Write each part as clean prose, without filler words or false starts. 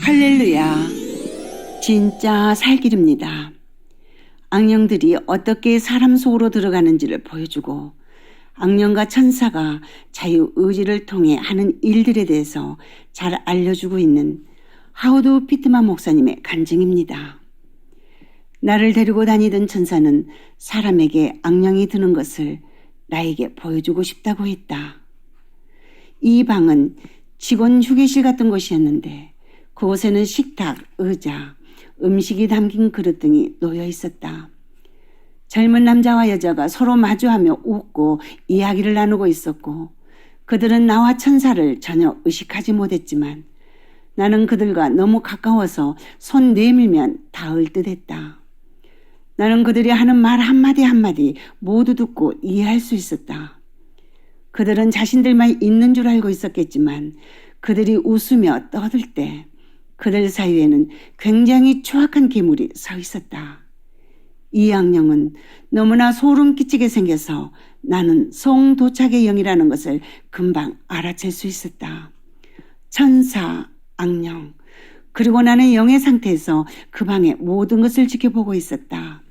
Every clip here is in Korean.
할렐루야. 진짜 살길입니다. 악령들이 어떻게 사람 속으로 들어가는지를 보여주고 악령과 천사가 자유의지를 통해 하는 일들에 대해서 잘 알려주고 있는 하우드 피트만 목사님의 간증입니다. 나를 데리고 다니던 천사는 사람에게 악령이 드는 것을 나에게 보여주고 싶다고 했다. 이 방은 직원 휴게실 같은 곳이었는데 그곳에는 식탁, 의자, 음식이 담긴 그릇 등이 놓여 있었다. 젊은 남자와 여자가 서로 마주하며 웃고 이야기를 나누고 있었고 그들은 나와 천사를 전혀 의식하지 못했지만 나는 그들과 너무 가까워서 손 내밀면 닿을 듯했다. 나는 그들이 하는 말 한마디 한마디 모두 듣고 이해할 수 있었다. 그들은 자신들만 있는 줄 알고 있었겠지만 그들이 웃으며 떠들 때 그들 사이에는 굉장히 추악한 괴물이 서 있었다. 이 악령은 너무나 소름 끼치게 생겨서 나는 송도착의 영이라는 것을 금방 알아챌 수 있었다. 천사, 악령, 그리고 나는 영의 상태에서 그 방의 모든 것을 지켜보고 있었다.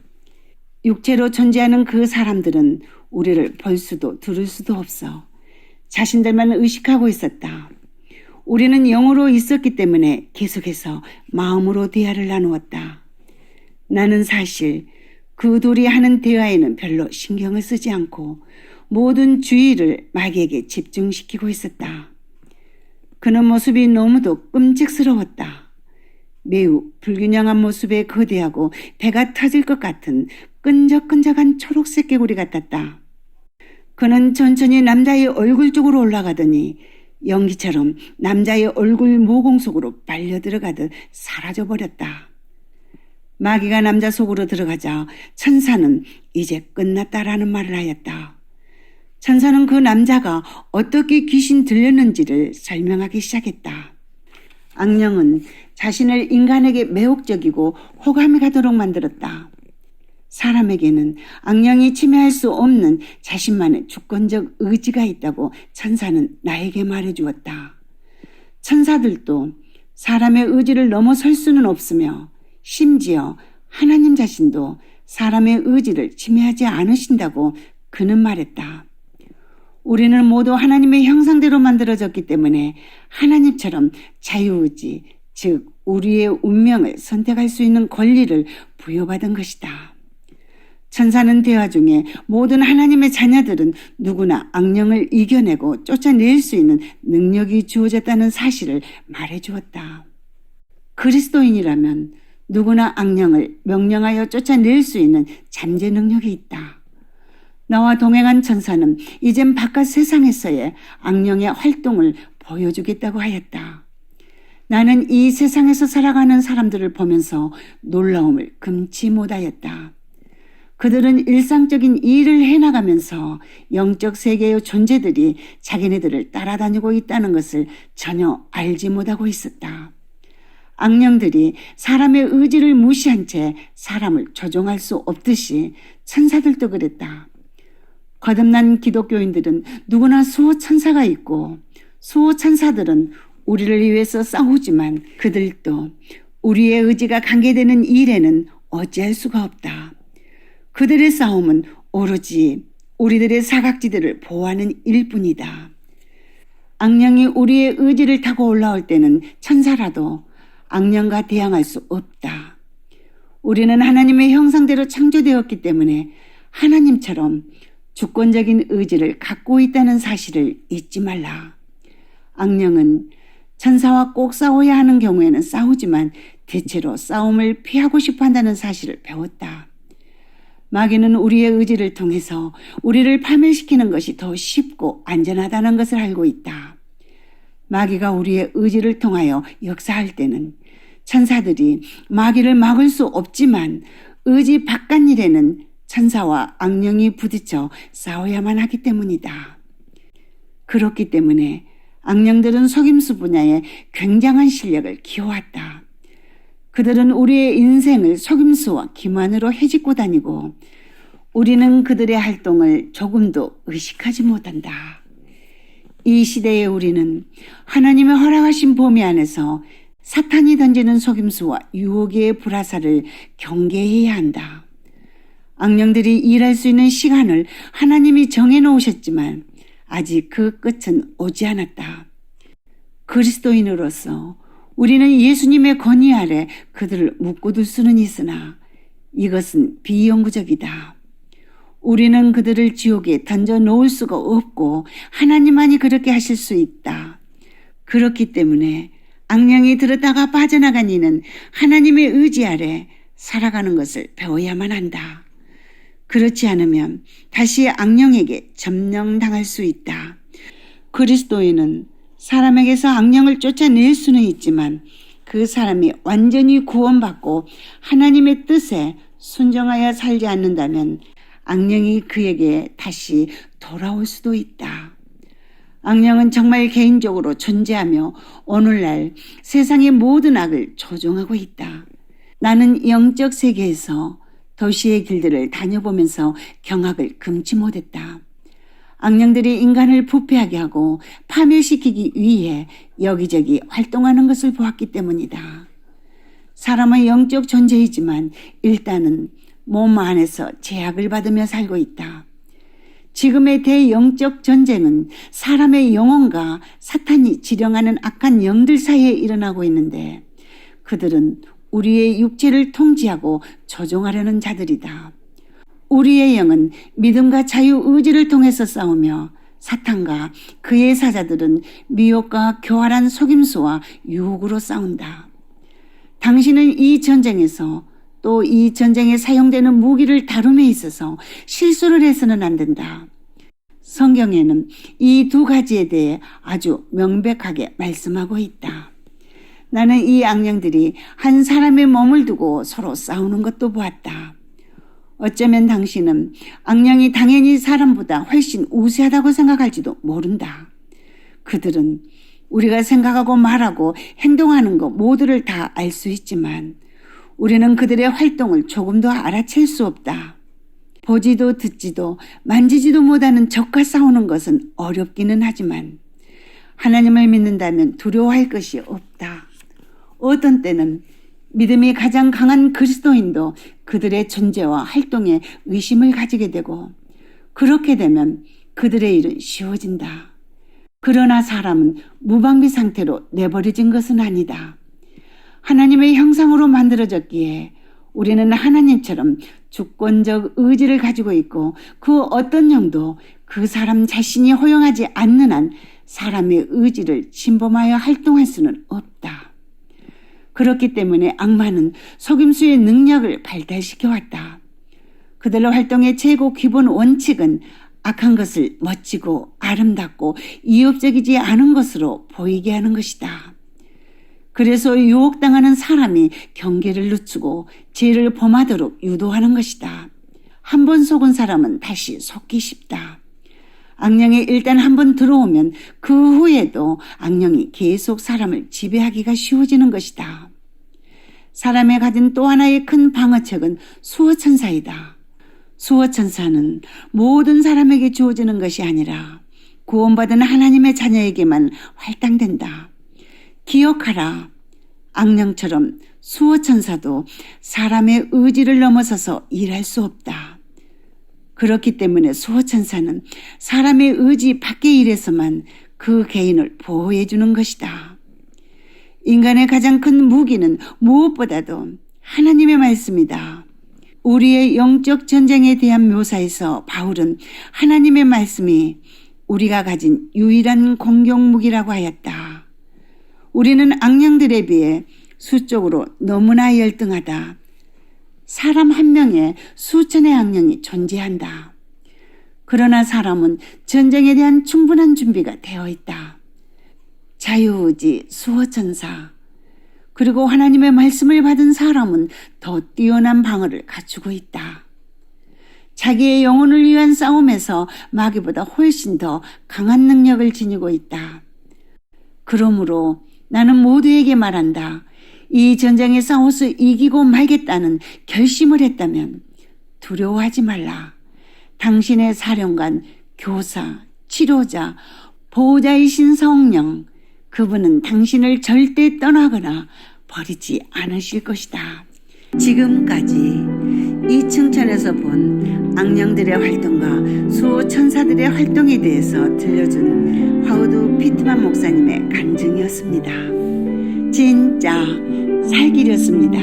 육체로 존재하는 그 사람들은 우리를 볼 수도 들을 수도 없어 자신들만 의식하고 있었다. 우리는 영으로 있었기 때문에 계속해서 마음으로 대화를 나누었다. 나는 사실 그 둘이 하는 대화에는 별로 신경을 쓰지 않고 모든 주의를 마귀에게 집중시키고 있었다. 그는 모습이 너무도 끔찍스러웠다. 매우 불균형한 모습에 거대하고 배가 터질 것 같은 끈적끈적한 초록색 개구리 같았다. 그는 천천히 남자의 얼굴 쪽으로 올라가더니 연기처럼 남자의 얼굴 모공 속으로 빨려 들어가듯 사라져버렸다. 마귀가 남자 속으로 들어가자 천사는 이제 끝났다라는 말을 하였다. 천사는 그 남자가 어떻게 귀신 들렸는지를 설명하기 시작했다. 악령은 자신을 인간에게 매혹적이고 호감이 가도록 만들었다. 사람에게는 악령이 침해할 수 없는 자신만의 주권적 의지가 있다고 천사는 나에게 말해주었다. 천사들도 사람의 의지를 넘어설 수는 없으며 심지어 하나님 자신도 사람의 의지를 침해하지 않으신다고 그는 말했다. 우리는 모두 하나님의 형상대로 만들어졌기 때문에 하나님처럼 자유의지, 즉 우리의 운명을 선택할 수 있는 권리를 부여받은 것이다. 천사는 대화 중에 모든 하나님의 자녀들은 누구나 악령을 이겨내고 쫓아낼 수 있는 능력이 주어졌다는 사실을 말해주었다. 그리스도인이라면 누구나 악령을 명령하여 쫓아낼 수 있는 잠재 능력이 있다. 나와 동행한 천사는 이젠 바깥 세상에서의 악령의 활동을 보여주겠다고 하였다. 나는 이 세상에서 살아가는 사람들을 보면서 놀라움을 금치 못하였다. 그들은 일상적인 일을 해나가면서 영적 세계의 존재들이 자기네들을 따라다니고 있다는 것을 전혀 알지 못하고 있었다. 악령들이 사람의 의지를 무시한 채 사람을 조종할 수 없듯이 천사들도 그랬다. 거듭난 기독교인들은 누구나 수호천사가 있고 수호천사들은 우리를 위해서 싸우지만 그들도 우리의 의지가 관계되는 일에는 어찌할 수가 없다. 그들의 싸움은 오로지 우리들의 사각지대를 보호하는 일뿐이다. 악령이 우리의 의지를 타고 올라올 때는 천사라도 악령과 대항할 수 없다. 우리는 하나님의 형상대로 창조되었기 때문에 하나님처럼 주권적인 의지를 갖고 있다는 사실을 잊지 말라. 악령은 천사와 꼭 싸워야 하는 경우에는 싸우지만 대체로 싸움을 피하고 싶어 한다는 사실을 배웠다. 마귀는 우리의 의지를 통해서 우리를 파멸시키는 것이 더 쉽고 안전하다는 것을 알고 있다. 마귀가 우리의 의지를 통하여 역사할 때는 천사들이 마귀를 막을 수 없지만 의지 바깥 일에는 천사와 악령이 부딪혀 싸워야만 하기 때문이다. 그렇기 때문에 악령들은 속임수 분야에 굉장한 실력을 키워왔다. 그들은 우리의 인생을 속임수와 기만으로 헤집고 다니고 우리는 그들의 활동을 조금도 의식하지 못한다. 이 시대에 우리는 하나님의 허락하신 범위 안에서 사탄이 던지는 속임수와 유혹의 불화살을 경계해야 한다. 악령들이 일할 수 있는 시간을 하나님이 정해놓으셨지만 아직 그 끝은 오지 않았다. 그리스도인으로서 우리는 예수님의 권위 아래 그들을 묶어둘 수는 있으나 이것은 비영구적이다. 우리는 그들을 지옥에 던져놓을 수가 없고 하나님만이 그렇게 하실 수 있다. 그렇기 때문에 악령이 들었다가 빠져나간 이는 하나님의 의지 아래 살아가는 것을 배워야만 한다. 그렇지 않으면 다시 악령에게 점령당할 수 있다. 그리스도인은 사람에게서 악령을 쫓아낼 수는 있지만 그 사람이 완전히 구원받고 하나님의 뜻에 순종하여 살지 않는다면 악령이 그에게 다시 돌아올 수도 있다. 악령은 정말 개인적으로 존재하며 오늘날 세상의 모든 악을 조종하고 있다. 나는 영적 세계에서 도시의 길들을 다녀보면서 경악을 금치 못했다. 악령들이 인간을 부패하게 하고 파멸시키기 위해 여기저기 활동하는 것을 보았기 때문이다. 사람은 영적 존재이지만 일단은 몸 안에서 제약을 받으며 살고 있다. 지금의 대영적 전쟁은 사람의 영혼과 사탄이 지령하는 악한 영들 사이에 일어나고 있는데 그들은 우리의 육체를 통제하고 조종하려는 자들이다. 우리의 영은 믿음과 자유의지를 통해서 싸우며 사탄과 그의 사자들은 미혹과 교활한 속임수와 유혹으로 싸운다. 당신은 이 전쟁에서 또 이 전쟁에 사용되는 무기를 다룸에 있어서 실수를 해서는 안 된다. 성경에는 이 두 가지에 대해 아주 명백하게 말씀하고 있다. 나는 이 악령들이 한 사람의 몸을 두고 서로 싸우는 것도 보았다. 어쩌면 당신은 악령이 당연히 사람보다 훨씬 우세하다고 생각할지도 모른다. 그들은 우리가 생각하고 말하고 행동하는 것 모두를 다 알 수 있지만 우리는 그들의 활동을 조금도 알아챌 수 없다. 보지도 듣지도 만지지도 못하는 적과 싸우는 것은 어렵기는 하지만 하나님을 믿는다면 두려워할 것이 없다. 어떤 때는 믿음이 가장 강한 그리스도인도 그들의 존재와 활동에 의심을 가지게 되고 그렇게 되면 그들의 일은 쉬워진다. 그러나 사람은 무방비 상태로 내버려진 것은 아니다. 하나님의 형상으로 만들어졌기에 우리는 하나님처럼 주권적 의지를 가지고 있고 그 어떤 영도 그 사람 자신이 허용하지 않는 한 사람의 의지를 침범하여 활동할 수는 없다. 그렇기 때문에 악마는 속임수의 능력을 발달시켜왔다. 그들의 활동의 최고 기본 원칙은 악한 것을 멋지고 아름답고 이협적이지 않은 것으로 보이게 하는 것이다. 그래서 유혹당하는 사람이 경계를 늦추고 죄를 범하도록 유도하는 것이다. 한 번 속은 사람은 다시 속기 쉽다. 악령이 일단 한 번 들어오면 그 후에도 악령이 계속 사람을 지배하기가 쉬워지는 것이다. 사람이 가진 또 하나의 큰 방어책은 수호천사이다. 수호천사는 모든 사람에게 주어지는 것이 아니라 구원받은 하나님의 자녀에게만 할당된다. 기억하라. 악령처럼 수호천사도 사람의 의지를 넘어서서 일할 수 없다. 그렇기 때문에 수호천사는 사람의 의지 밖의 일에서만 그 개인을 보호해 주는 것이다. 인간의 가장 큰 무기는 무엇보다도 하나님의 말씀이다. 우리의 영적 전쟁에 대한 묘사에서 바울은 하나님의 말씀이 우리가 가진 유일한 공격 무기라고 하였다. 우리는 악령들에 비해 수적으로 너무나 열등하다. 사람 한 명에 수천의 악령이 존재한다. 그러나 사람은 전쟁에 대한 충분한 준비가 되어 있다. 자유의지, 수호천사, 그리고 하나님의 말씀을 받은 사람은 더 뛰어난 방어를 갖추고 있다. 자기의 영혼을 위한 싸움에서 마귀보다 훨씬 더 강한 능력을 지니고 있다. 그러므로 나는 모두에게 말한다. 이 전쟁에 싸워서 이기고 말겠다는 결심을 했다면 두려워하지 말라. 당신의 사령관, 교사, 치료자, 보호자이신 성령, 그분은 당신을 절대 떠나거나 버리지 않으실 것이다. 지금까지 이 층천에서 본 악령들의 활동과 수호 천사들의 활동에 대해서 들려준 하우드 피트만 목사님의 간증이었습니다. 진짜 살길이었습니다.